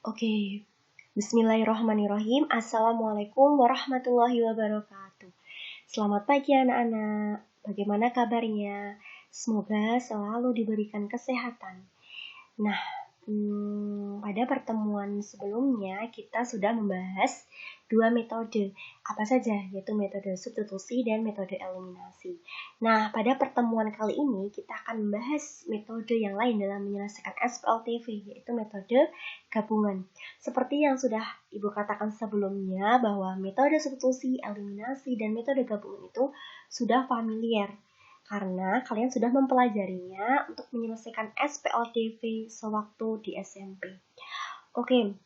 Oke, Bismillahirrahmanirrahim. Assalamualaikum warahmatullahi wabarakatuh. Selamat pagi anak-anak. Bagaimana kabarnya? Semoga selalu diberikan kesehatan. Nah, pada pertemuan sebelumnya kita sudah membahas dua metode. Apa saja? Yaitu metode substitusi dan metode eliminasi. Nah, pada pertemuan kali ini kita akan membahas metode yang lain dalam menyelesaikan SPLTV, yaitu metode gabungan. Seperti yang sudah Ibu katakan sebelumnya, bahwa metode substitusi, eliminasi, dan metode gabungan itu sudah familiar karena kalian sudah mempelajarinya untuk menyelesaikan SPLTV sewaktu di SMP. Oke,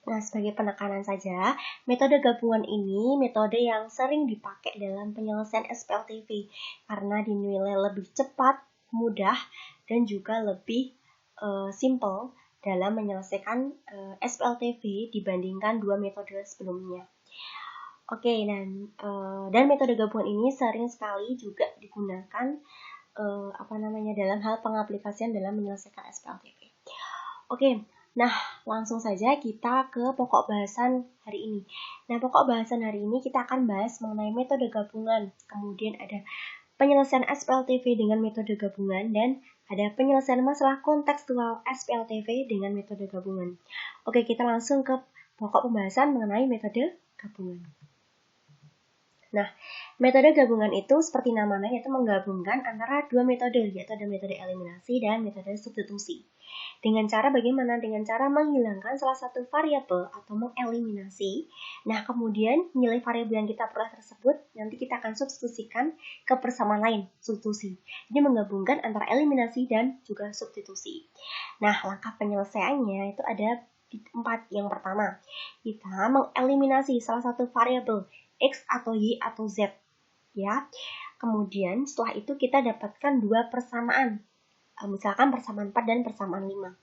nah sebagai penekanan saja, metode gabungan ini metode yang sering dipakai dalam penyelesaian SPLTV karena dinilai lebih cepat, mudah, dan juga lebih simple dalam menyelesaikan SPLTV dibandingkan dua metode sebelumnya. Oke, dan metode gabungan ini sering sekali juga digunakan dalam hal pengaplikasian dalam menyelesaikan SPLTV. Oke, nah langsung saja kita ke pokok bahasan hari ini. Nah, pokok bahasan hari ini kita akan bahas mengenai metode gabungan. Kemudian ada penyelesaian SPLTV dengan metode gabungan dan ada penyelesaian masalah kontekstual SPLTV dengan metode gabungan. Oke, kita langsung ke pokok pembahasan mengenai metode gabungan. Nah, metode gabungan itu seperti namanya yaitu menggabungkan antara dua metode, yaitu ada metode eliminasi dan metode substitusi. Dengan cara bagaimana? Dengan cara menghilangkan salah satu variabel atau mengeliminasi. Nah, kemudian nilai variabel yang kita peroleh tersebut nanti kita akan substitusikan ke persamaan lain, substitusi. Ini menggabungkan antara eliminasi dan juga substitusi. Nah, langkah penyelesaiannya itu ada 4. Yang pertama, kita mengeliminasi salah satu variabel X atau Y atau Z, ya. Kemudian setelah itu kita dapatkan dua persamaan, misalkan persamaan 4 dan persamaan 5.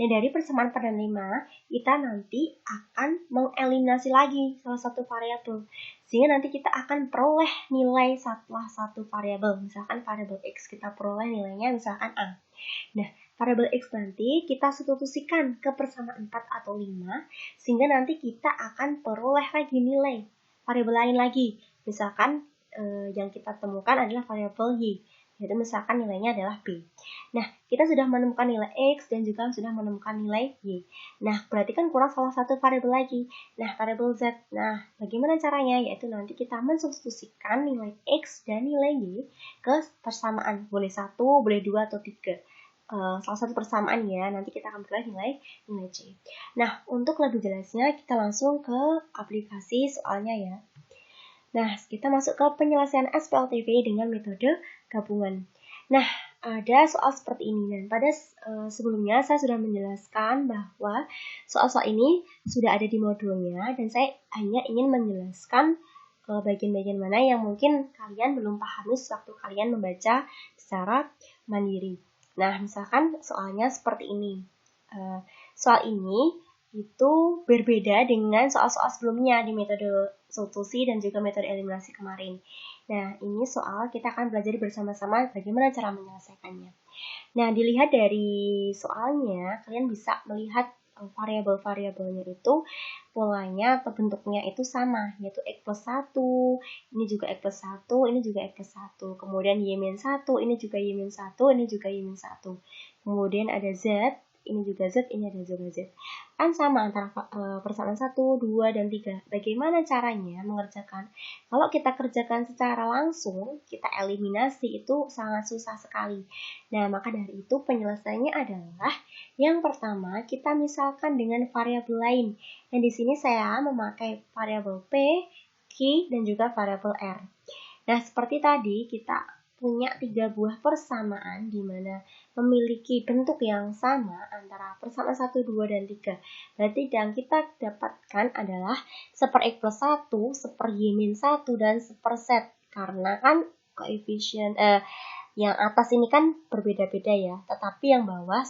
Nah, dari persamaan 4 dan 5, kita nanti akan mengeliminasi lagi salah satu variabel, sehingga nanti kita akan peroleh nilai setelah satu variabel. Misalkan variabel X kita peroleh nilainya misalkan A. Nah, variabel X nanti kita substitusikan ke persamaan 4 atau 5, sehingga nanti kita akan peroleh lagi nilai variabel lain lagi. Misalkan yang kita temukan adalah variabel Y, yaitu misalkan nilainya adalah B. Nah, kita sudah menemukan nilai X dan juga sudah menemukan nilai Y. Nah, berarti kan kurang salah satu variabel lagi. Nah, variabel Z. Nah, bagaimana caranya? Yaitu nanti kita mensubstitusikan nilai X dan nilai Y ke persamaan. Boleh 1, boleh 2, atau 3. Salah satu persamaan ya, nanti kita akan peroleh nilai C. Nah, untuk lebih jelasnya kita langsung ke aplikasi soalnya ya. Nah, kita masuk ke penyelesaian SPLTV dengan metode gabungan. Nah, ada soal seperti ini. Dan pada sebelumnya saya sudah menjelaskan bahwa soal-soal ini sudah ada di modulnya dan saya hanya ingin menjelaskan bagian-bagian mana yang mungkin kalian belum pahami waktu kalian membaca secara mandiri. Nah, misalkan soalnya seperti ini. Soal ini itu berbeda dengan soal-soal sebelumnya di metode substitusi dan juga metode eliminasi kemarin. Nah, ini soal kita akan belajar bersama-sama bagaimana cara menyelesaikannya. Nah, dilihat dari soalnya, kalian bisa melihat variabel-variabelnya itu polanya atau bentuknya itu sama, yaitu X plus 1, ini juga X plus 1, ini juga X plus 1. Kemudian Y-1, ini juga Y-1, ini juga Y-1. Kemudian ada Z, ini juga Z, ini ada juga Z. Kan sama antara persamaan 1, 2, dan 3. Bagaimana caranya mengerjakan? Kalau kita kerjakan secara langsung, kita eliminasi itu sangat susah sekali. Nah, maka dari itu penyelesaiannya adalah yang pertama kita misalkan dengan variabel lain. Dan di sini saya memakai variabel P, Q, dan juga variabel R. Nah, seperti tadi kita punya 3 buah persamaan di mana memiliki bentuk yang sama antara persamaan 1, 2, dan 3. Berarti yang kita dapatkan adalah seper X plus 1, seper Y-1, dan seper Z. Karena kan koefisien yang atas ini kan berbeda-beda ya, tetapi yang bawah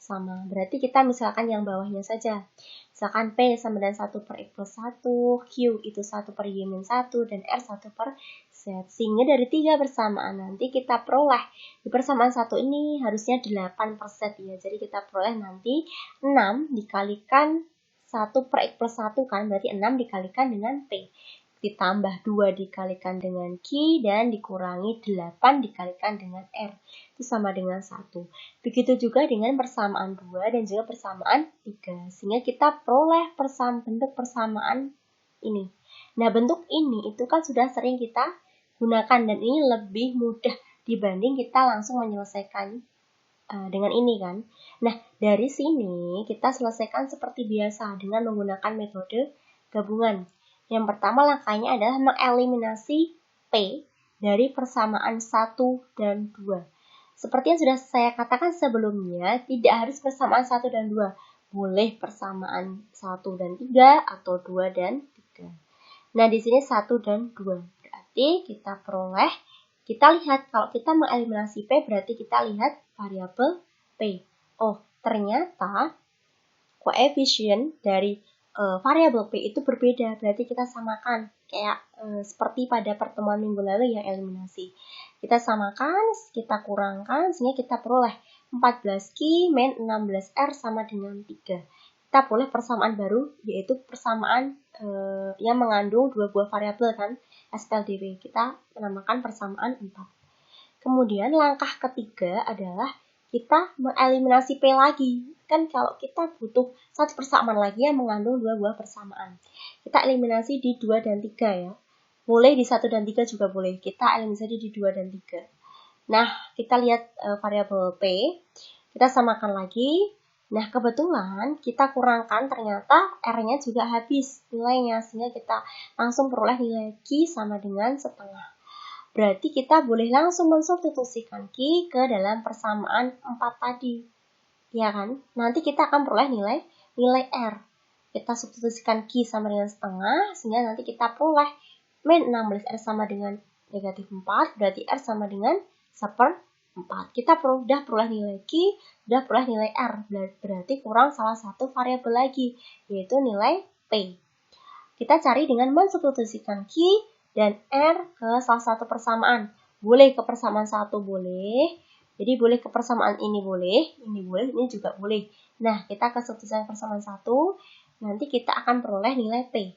sama. Berarti kita misalkan yang bawahnya saja. Misalkan P sama dengan 1 per X plus 1, Q itu 1 per Y min 1, dan R 1 per Z. Sehingga dari 3 persamaan nanti kita peroleh, di persamaan 1 ini harusnya 8 per Z ya. Jadi kita peroleh nanti 6 dikalikan 1 per X plus 1 kan, berarti 6 dikalikan dengan P. Ditambah 2 dikalikan dengan Q, dan dikurangi 8 dikalikan dengan R. Itu sama dengan 1. Begitu juga dengan persamaan 2 dan juga persamaan 3. Sehingga kita peroleh bentuk persamaan ini. Nah, bentuk ini itu kan sudah sering kita gunakan dan ini lebih mudah dibanding kita langsung menyelesaikan dengan ini kan. Nah, dari sini kita selesaikan seperti biasa dengan menggunakan metode gabungan. Yang pertama langkahnya adalah mengeliminasi P dari persamaan 1 dan 2. Seperti yang sudah saya katakan sebelumnya, tidak harus persamaan 1 dan 2. Boleh persamaan 1 dan 3 atau 2 dan 3. Nah, di sini 1 dan 2. Berarti kita peroleh, kita lihat kalau kita mengeliminasi P berarti kita lihat variabel P. Oh, ternyata koefisien dari variabel P itu berbeda, berarti kita samakan kayak seperti pada pertemuan minggu lalu yang eliminasi. Kita samakan, kita kurangkan sehingga kita peroleh 14Q min 16R sama dengan 3. Kita peroleh persamaan baru yaitu persamaan yang mengandung dua buah variabel kan, SPLDW. Kita menamakan persamaan 4. Kemudian langkah ketiga adalah kita mengeliminasi P lagi. Kan kalau kita butuh satu persamaan lagi yang mengandung dua buah persamaan. Kita eliminasi di 2 dan 3 ya. Boleh di 1 dan 3 juga boleh. Kita eliminasi di 2 dan 3. Nah, kita lihat variabel P. Kita samakan lagi. Nah, kebetulan kita kurangkan ternyata R-nya juga habis nilainya. Sehingga kita langsung peroleh nilai Q sama dengan setengah. Berarti kita boleh langsung mensubstitusikan Q ke dalam persamaan 4 tadi. Ya kan? Nanti kita akan peroleh nilai R. Kita substitusikan Q sama dengan setengah, sehingga nanti kita peroleh min 16R sama dengan negatif 4, berarti R sama dengan 1/4. Kita sudah peroleh nilai Q, sudah peroleh nilai R, berarti kurang salah satu variabel lagi, yaitu nilai P. Kita cari dengan mensubstitusikan Q dan R ke salah satu persamaan. Boleh ke persamaan 1 boleh. Jadi boleh ke persamaan ini boleh, ini juga boleh. Nah, kita ke substitusikan persamaan 1, nanti kita akan peroleh nilai P.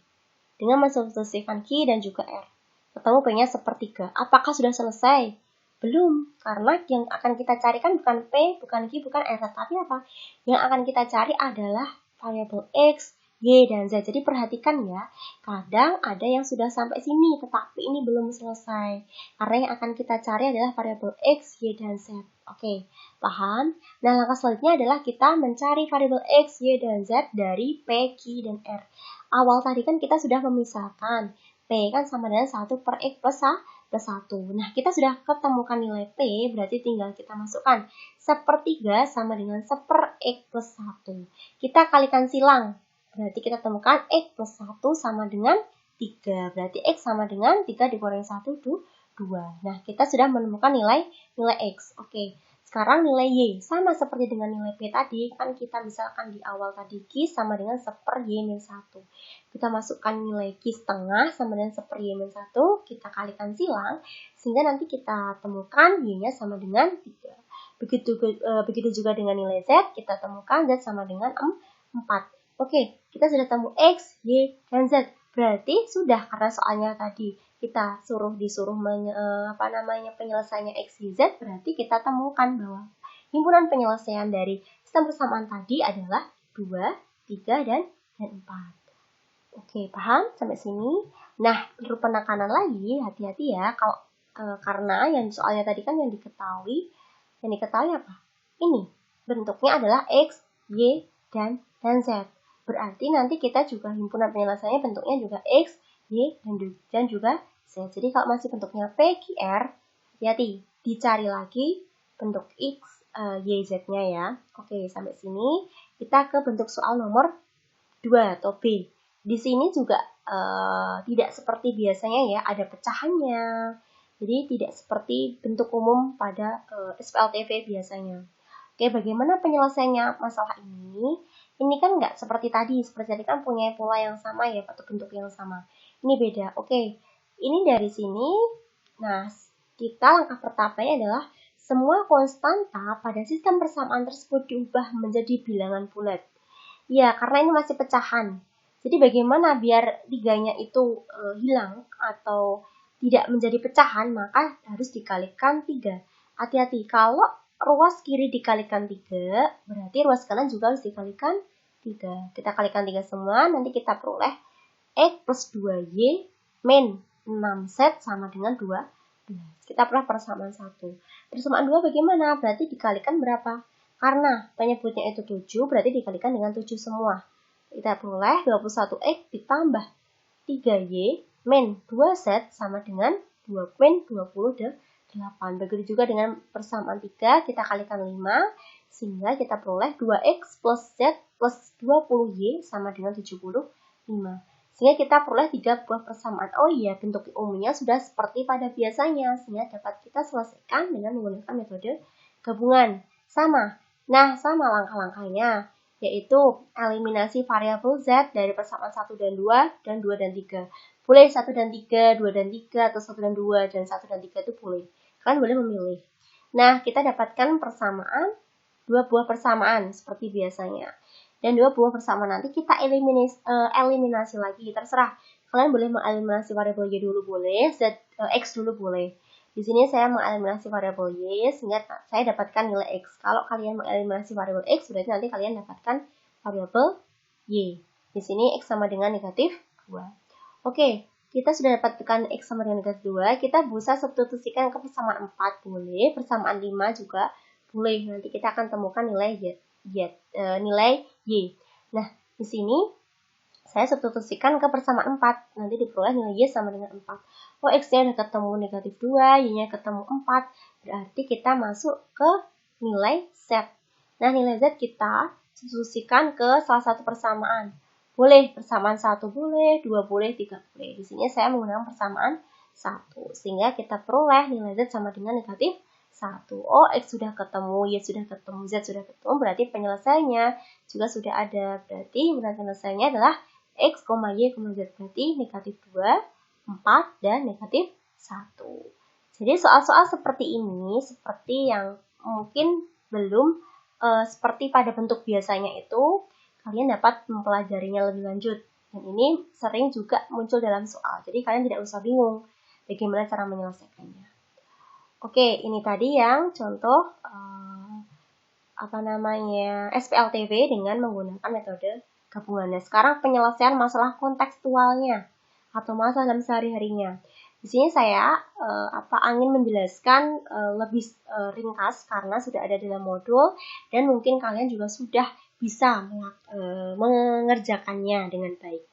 Dengan mensubstitusikan Q dan juga R. Ketemu P-nya sepertiga. Apakah sudah selesai? Belum, karena yang akan kita carikan bukan P, bukan Q, bukan R. Tapi apa? Yang akan kita cari adalah variabel X, Y, dan Z. Jadi perhatikan ya, kadang ada yang sudah sampai sini, tetapi ini belum selesai. Karena yang akan kita cari adalah variabel X, Y, dan Z. Oke, paham? Nah, langkah selanjutnya adalah kita mencari variabel X, Y, dan Z dari P, Q, dan R. Awal tadi kan kita sudah memisahkan. P kan sama dengan 1 per X plus 1. Nah, kita sudah ketemukan nilai P, berarti tinggal kita masukkan 1/3 sama dengan 1 per X plus 1. Kita kalikan silang. Berarti kita temukan X plus 1 sama dengan 3. Berarti X sama dengan 3 dikurangi 1, 2. Nah, kita sudah menemukan nilai X. Oke, sekarang nilai Y. Sama seperti dengan nilai P tadi, kan kita misalkan di awal tadi Q sama dengan 1 per Y min 1. Kita masukkan nilai Q setengah sama dengan 1 per Y min 1. Kita kalikan silang, sehingga nanti kita temukan Y-nya sama dengan 3. Begitu juga dengan nilai Z, kita temukan Z sama dengan 4. Oke, kita sudah temu X, Y, dan Z. Berarti sudah, karena soalnya tadi kita disuruh penyelesaiannya X, Y, Z, berarti kita temukan bahwa himpunan penyelesaian dari sistem persamaan tadi adalah 2, 3, dan 4. Oke, paham sampai sini? Nah, perlu penekanan lagi, hati-hati ya, kalau karena yang soalnya tadi kan yang diketahui apa? Ini, bentuknya adalah X, Y, dan Z. Berarti nanti kita juga himpunan penyelesaiannya bentuknya juga X, Y, dan juga Z. Jadi kalau masih bentuknya P, Q, R, hati-hati. Dicari lagi bentuk X, Y, Z-nya ya. Oke, sampai sini kita ke bentuk soal nomor 2 atau B. Di sini juga tidak seperti biasanya ya, ada pecahannya. Jadi tidak seperti bentuk umum pada SPLTV biasanya. Oke, bagaimana penyelesaiannya masalah ini? Ini kan nggak seperti tadi kan punya pola yang sama ya, atau bentuk yang sama. Ini beda. Oke, ini dari sini. Nah, kita langkah pertamanya adalah semua konstanta pada sistem persamaan tersebut diubah menjadi bilangan bulat. Ya, karena ini masih pecahan. Jadi bagaimana biar tiganya itu hilang atau tidak menjadi pecahan, maka harus dikalikan 3. Hati-hati, kalau ruas kiri dikalikan 3, berarti ruas kanan juga harus dikalikan 3. Kita kalikan 3 semua, nanti kita peroleh X plus 2Y min 6Z sama dengan 12. Kita peroleh persamaan 1. Persamaan 2 bagaimana? Berarti dikalikan berapa? Karena penyebutnya itu 7, berarti dikalikan dengan 7 semua. Kita peroleh 21X ditambah 3Y min 2Z sama dengan 2 min 28. Begitu juga dengan persamaan 3, kita kalikan 5, sehingga kita peroleh 2X plus Z plus 20Y sama dengan 75. Sehingga kita peroleh 3 buah persamaan. Oh iya, bentuk umumnya sudah seperti pada biasanya, sehingga dapat kita selesaikan dengan menggunakan metode gabungan. Sama. Nah, sama langkah-langkahnya, yaitu eliminasi variabel Z dari persamaan 1 dan 2, dan 2 dan 3. Boleh 1 dan 3, 2 dan 3, atau 1 dan 2, dan 1 dan 3 itu boleh. Kalian boleh memilih. Nah, kita dapatkan persamaan, 2 buah persamaan, seperti biasanya. Dan 2 buah persamaan nanti kita eliminasi lagi, terserah. Kalian boleh mengeliminasi variabel Y dulu boleh, X dulu boleh. Di sini saya mengeliminasi variabel Y sehingga saya dapatkan nilai X. Kalau kalian mengeliminasi variabel X, berarti nanti kalian dapatkan variabel Y. Di sini X sama dengan negatif 2. Oke, kita sudah dapatkan X sama dengan negatif 2. Kita bisa substitusikan ke persamaan 4 boleh, persamaan 5 juga boleh. Nanti kita akan temukan nilai Y. Nah, di sini saya substitusikan ke persamaan 4. Nanti diperoleh nilai Y sama dengan 4. Oh, X-nya udah ketemu negatif 2, Y-nya ketemu 4. Berarti kita masuk ke nilai Z. Nah, nilai Z kita substitusikan ke salah satu persamaan. Boleh, persamaan 1 boleh, 2 boleh, 3 boleh. Di sini saya menggunakan persamaan 1. Sehingga kita peroleh nilai Z sama dengan negatif 1. Oh, X sudah ketemu, Y sudah ketemu, Z sudah ketemu. Berarti penyelesaiannya juga sudah ada. Berarti penyelesaiannya adalah X, Y, Z. Berarti negatif 2, 4, dan negatif 1. Jadi soal-soal seperti ini, seperti yang mungkin belum seperti pada bentuk biasanya itu, kalian dapat mempelajarinya lebih lanjut. Dan ini sering juga muncul dalam soal. Jadi kalian tidak usah bingung bagaimana cara menyelesaikannya. Oke, ini tadi yang contoh SPLTV dengan menggunakan metode gabungannya. Sekarang penyelesaian masalah kontekstualnya atau masalah dalam sehari-harinya. Di sini saya ingin menjelaskan lebih ringkas karena sudah ada dalam modul dan mungkin kalian juga sudah bisa mengerjakannya dengan baik.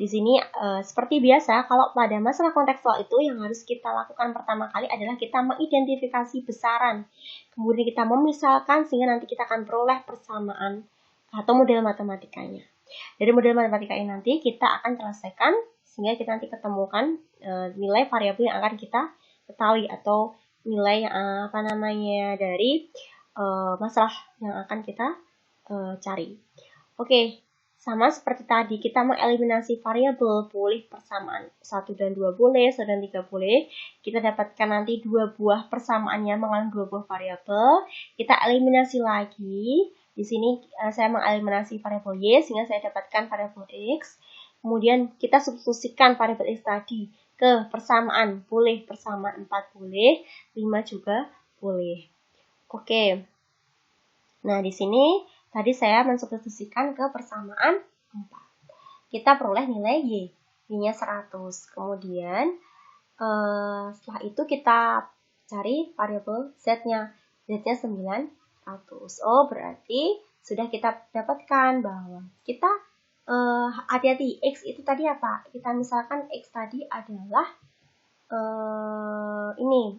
Di sini seperti biasa, kalau pada masalah kontekstual itu yang harus kita lakukan pertama kali adalah kita mengidentifikasi besaran. Kemudian kita memisalkan sehingga nanti kita akan peroleh persamaan atau model matematikanya. Dari model matematika ini nanti kita akan selesaikan sehingga kita nanti ketemukan nilai variabel yang akan kita ketahui atau nilai dari masalah yang akan kita cari. Oke. Sama seperti tadi, kita mengeliminasi variabel, boleh persamaan 1 dan 2 boleh, 1 dan 3 boleh. Kita dapatkan nanti 2 buah persamaannya mengandung 2 buah variabel. Kita eliminasi lagi. Di sini saya mengeliminasi variabel Y sehingga saya dapatkan variabel X. Kemudian kita substitusikan variabel X tadi ke persamaan, boleh persamaan 4 boleh, 5 juga boleh. Oke. Nah, di sini tadi saya mensubstitusikan ke persamaan 4. Kita peroleh nilai Y. Y-nya 100. Kemudian setelah itu kita cari variabel Z-nya. Z-nya 900. Oh, berarti sudah kita dapatkan bahwa kita hati-hati. X itu tadi apa? Kita misalkan X tadi adalah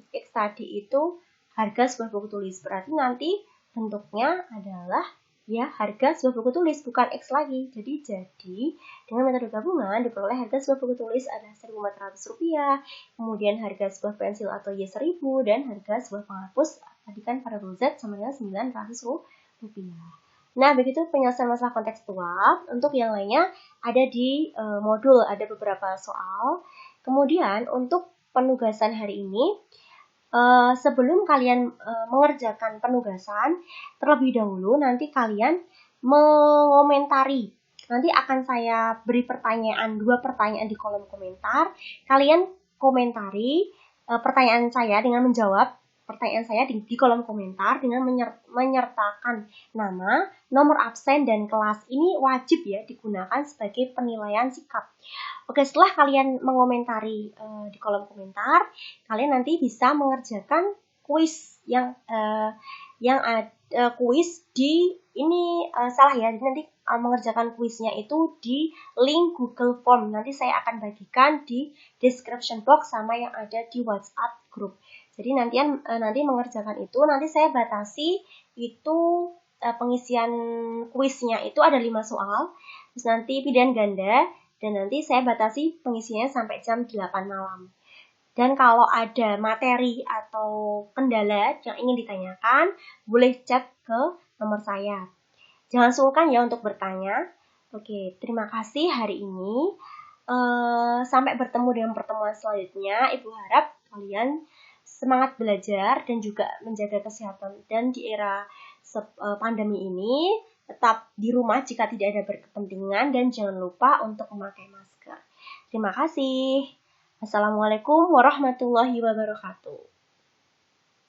X tadi itu harga sebuah buku tulis. Berarti nanti bentuknya adalah harga sebuah buku tulis, bukan X lagi. Jadi dengan metode gabungan diperoleh harga sebuah buku tulis ada Rp1.400, kemudian harga sebuah pensil atau Y 1.000 dan harga sebuah penghapus Tadi kan variabel Z sama dengan 900 rupiah. Nah, begitu penyelesaian masalah kontekstual. Untuk yang lainnya ada di modul, ada beberapa soal. Kemudian untuk penugasan hari ini, sebelum kalian mengerjakan penugasan, terlebih dahulu nanti kalian mengomentari. Nanti akan saya beri pertanyaan, 2 pertanyaan di kolom komentar. Kalian komentari pertanyaan saya dengan menjawab pertanyaan saya di kolom komentar dengan menyertakan nama, nomor absen, dan kelas. Ini wajib ya digunakan sebagai penilaian sikap. Oke, setelah kalian mengomentari di kolom komentar, kalian nanti bisa mengerjakan kuis yang kuis di ini salah ya. Nanti mengerjakan kuisnya itu di link Google Form. Nanti saya akan bagikan di description box sama yang ada di WhatsApp group. Jadi nanti mengerjakan itu, nanti saya batasi itu pengisian kuisnya itu ada 5 soal. Terus nanti pilihan ganda, dan nanti saya batasi pengisiannya sampai jam 8 malam. Dan kalau ada materi atau kendala yang ingin ditanyakan, boleh chat ke nomor saya. Jangan sungkan ya untuk bertanya. Oke, terima kasih hari ini. Sampai bertemu dengan pertemuan selanjutnya. Ibu harap kalian semangat belajar dan juga menjaga kesehatan. Dan di era pandemi ini, tetap di rumah jika tidak ada berkepentingan dan jangan lupa untuk memakai masker. Terima kasih. Assalamualaikum warahmatullahi wabarakatuh.